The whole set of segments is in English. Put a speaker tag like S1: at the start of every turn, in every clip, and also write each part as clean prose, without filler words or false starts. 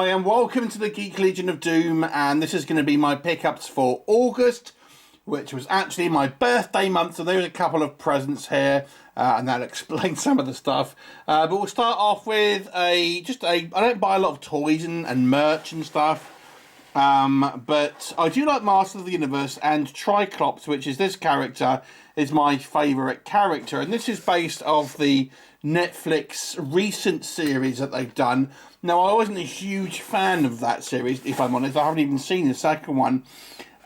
S1: Hi and welcome to the Geek Legion of Doom, and this is going to be my pickups for August, which was actually my birthday month, so there's a couple of presents here, and that'll explain some of the stuff. But we'll start off with I don't buy a lot of toys and merch and stuff, but I do like Masters of the Universe, and Triclops, which is this character, is my favourite character, and this is based off the Netflix recent series that they've done. Now, I wasn't a huge fan of that series, if I'm honest. I haven't even seen the second one.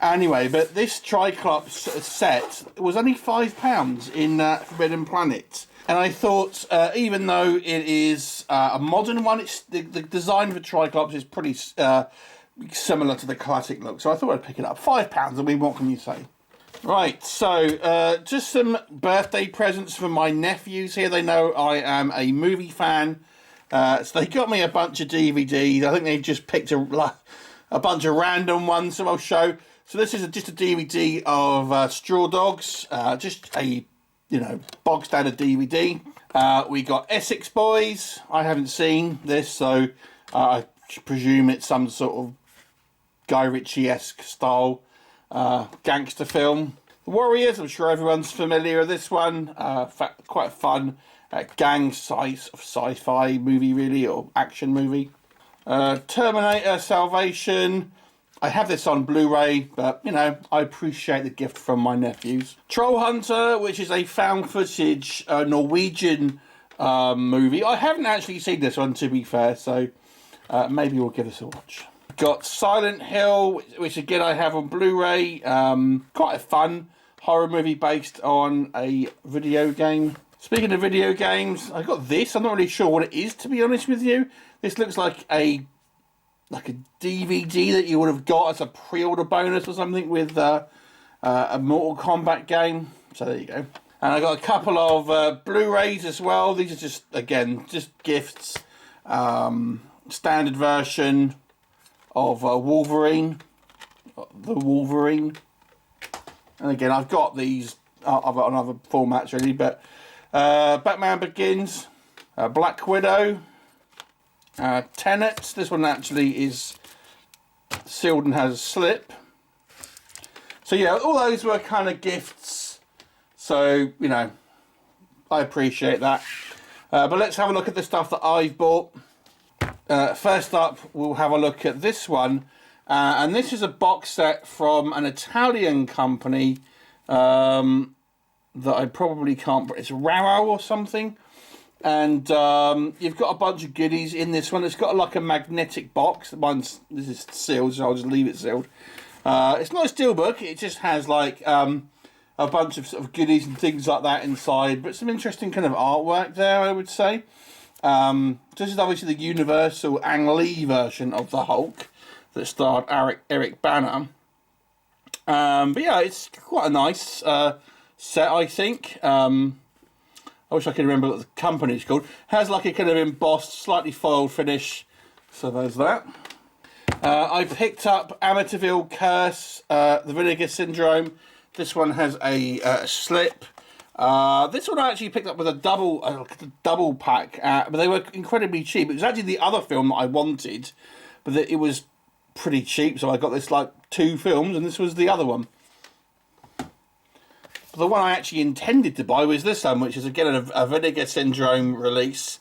S1: Anyway, but this Triclops set was only £5 in Forbidden Planet. And I thought, even though it is a modern one, the design for Triclops is pretty similar to the classic look. So I thought I'd pick it up. £5, I mean, what can you say? Right, so just some birthday presents for my nephews here. They know I am a movie fan. So they got me a bunch of DVDs. I think they just picked a bunch of random ones, so I'll show. So this is just a DVD of Straw Dogs, just a, bog standard DVD. We got Essex Boys. I haven't seen this, so I presume it's some sort of Guy Ritchie-esque style gangster film. The Warriors, I'm sure everyone's familiar with this one. Quite a fun gang sci-fi movie, really, or action movie. Terminator Salvation. I have this on Blu-ray, but, I appreciate the gift from my nephews. Troll Hunter, which is a found footage Norwegian movie. I haven't actually seen this one, to be fair, so maybe we'll give this a watch. Got Silent Hill, which again I have on Blu-ray. Quite a fun horror movie based on a video game. Speaking of video games, I got this. I'm not really sure what it is, to be honest with you. This looks like a DVD that you would have got as a pre-order bonus or something with a Mortal Kombat game. So there you go. And I got a couple of Blu-rays as well. These are just gifts. Standard version of Wolverine, the Wolverine, and again I've got these on other formats really, but Batman Begins, Black Widow, Tenet. This one actually is sealed and has a slip. So yeah, all those were kind of gifts, so I appreciate that. But let's have a look at the stuff that I've bought. First up, we'll have a look at this one, and this is a box set from an Italian company that I probably can't. It's Raro or something, and you've got a bunch of goodies in this one. It's got like a magnetic box. This is sealed, so I'll just leave it sealed. It's not a steelbook. It just has like a bunch of sort of goodies and things like that inside, but some interesting kind of artwork there, I would say. This is obviously the Universal Ang Lee version of the Hulk that starred Eric Bana. But yeah, it's quite a nice set, I think. I wish I could remember what the company's called. Has like a kind of embossed, slightly foiled finish. So there's that. I picked up Amityville Curse, the Vinegar Syndrome. This one has a slip. This one I actually picked up with a double pack, but they were incredibly cheap. It was actually the other film that I wanted, but it was pretty cheap, so I got this like 2 films, and this was the other one. But the one I actually intended to buy was this one, which is again a Vinegar Syndrome release,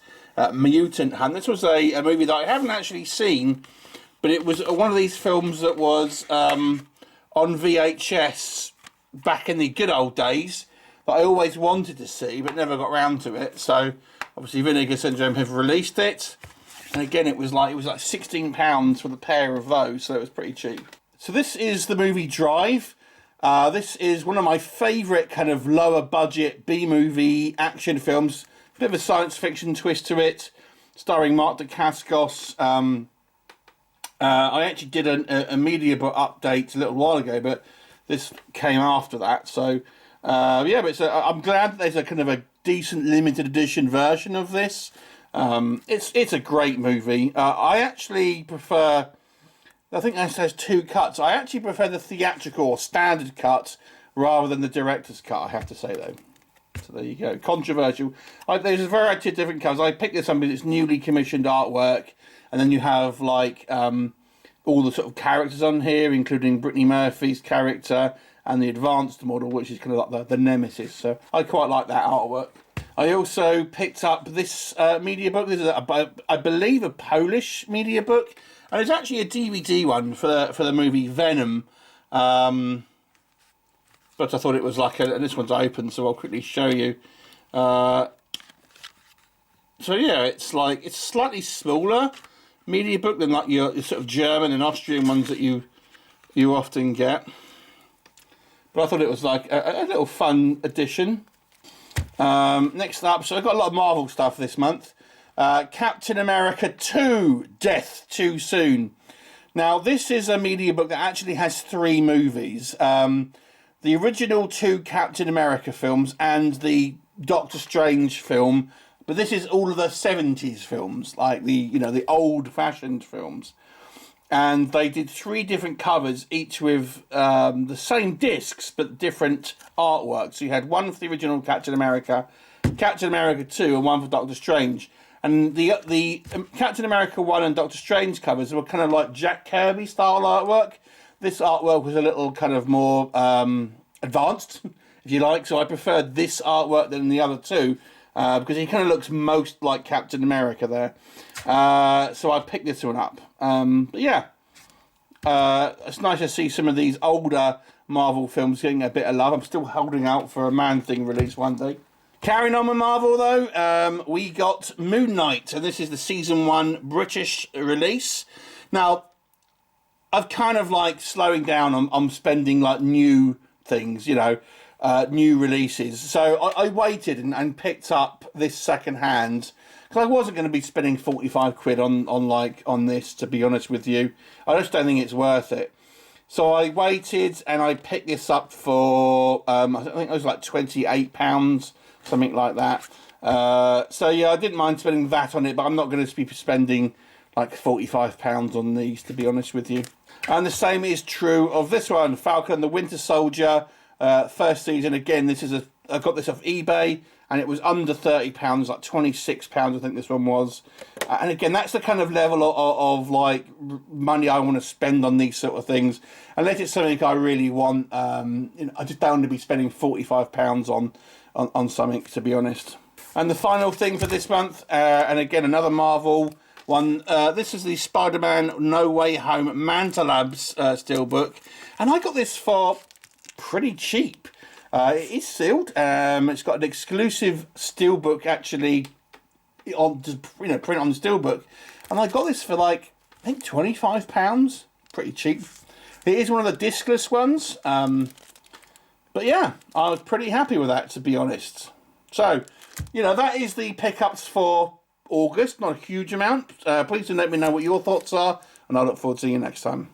S1: Mutant Hunt. This was a movie that I haven't actually seen, but it was one of these films that was on VHS back in the good old days, that I always wanted to see but never got round to it. So obviously Vinegar Syndrome have released it, and again it was like £16 for the pair of those, so it was pretty cheap. So this is the movie Drive. This is one of my favourite kind of lower budget B-movie action films. A bit of a science fiction twist to it, starring Mark Dacascos. I actually did a media book update a little while ago, but this came after that, so yeah, but I'm glad that there's a kind of a decent limited edition version of this. It's a great movie. I actually prefer, I think this has 2 cuts. I actually prefer the theatrical or standard cut rather than the director's cut, I have to say though. So there you go. Controversial. There's a variety of different colours. I picked this up because it's newly commissioned artwork, and then you have like all the sort of characters on here, including Brittany Murphy's character and the advanced model, which is kind of like the nemesis. So I quite like that artwork. I also picked up this media book. This is, I believe, a Polish media book, and it's actually a DVD one for the movie Venom. But I thought it was like and this one's open, so I'll quickly show you. So yeah, it's slightly smaller media book than like your sort of German and Austrian ones that you often get. But I thought it was like a little fun addition. Next up, so I've got a lot of Marvel stuff this month. Captain America 2, Death Too Soon. Now, this is a media book that actually has 3 movies. The original 2 Captain America films and the Doctor Strange film. But this is all of the 70s films, like the old-fashioned films. And they did 3 different covers, each with the same discs, but different artwork. So you had one for the original Captain America 2, and one for Doctor Strange. And the Captain America 1 and Doctor Strange covers were kind of like Jack Kirby style artwork. This artwork was a little kind of more advanced, if you like. So I preferred this artwork than the other 2. Because he kind of looks most like Captain America there. So I picked this one up. But yeah, it's nice to see some of these older Marvel films getting a bit of love. I'm still holding out for a Man-Thing release one day. Carrying on with Marvel though, we got Moon Knight, and this is the season 1 British release. Now, I've kind of like slowing down on spending like new things, new releases. So I waited and picked up this second hand because I wasn't going to be spending 45 quid on this, to be honest with you. I just don't think it's worth it. So I waited and I picked this up for I think it was like £28, something like that. So yeah, I didn't mind spending that on it, but I'm not going to be spending like £45 on these, to be honest with you. And the same is true of this one, Falcon and the Winter Soldier. First season. Again, I got this off eBay, and it was under £30, like £26 I think this one was. And again, that's the kind of level of like money I want to spend on these sort of things, unless it's something I really want. I just don't want to be spending £45 on something, to be honest. And the final thing for this month, and again another Marvel one. This is the Spider-Man No Way Home Manta Labs steelbook, and I got this for pretty cheap. It is sealed. It's got an exclusive steelbook actually on print on the steelbook, and I got this for like I think £25. Pretty cheap. It is one of the discless ones, but yeah, I was pretty happy with that, to be honest. So that is the pickups for August. Not a huge amount. Please do let me know what your thoughts are, and I look forward to seeing you next time.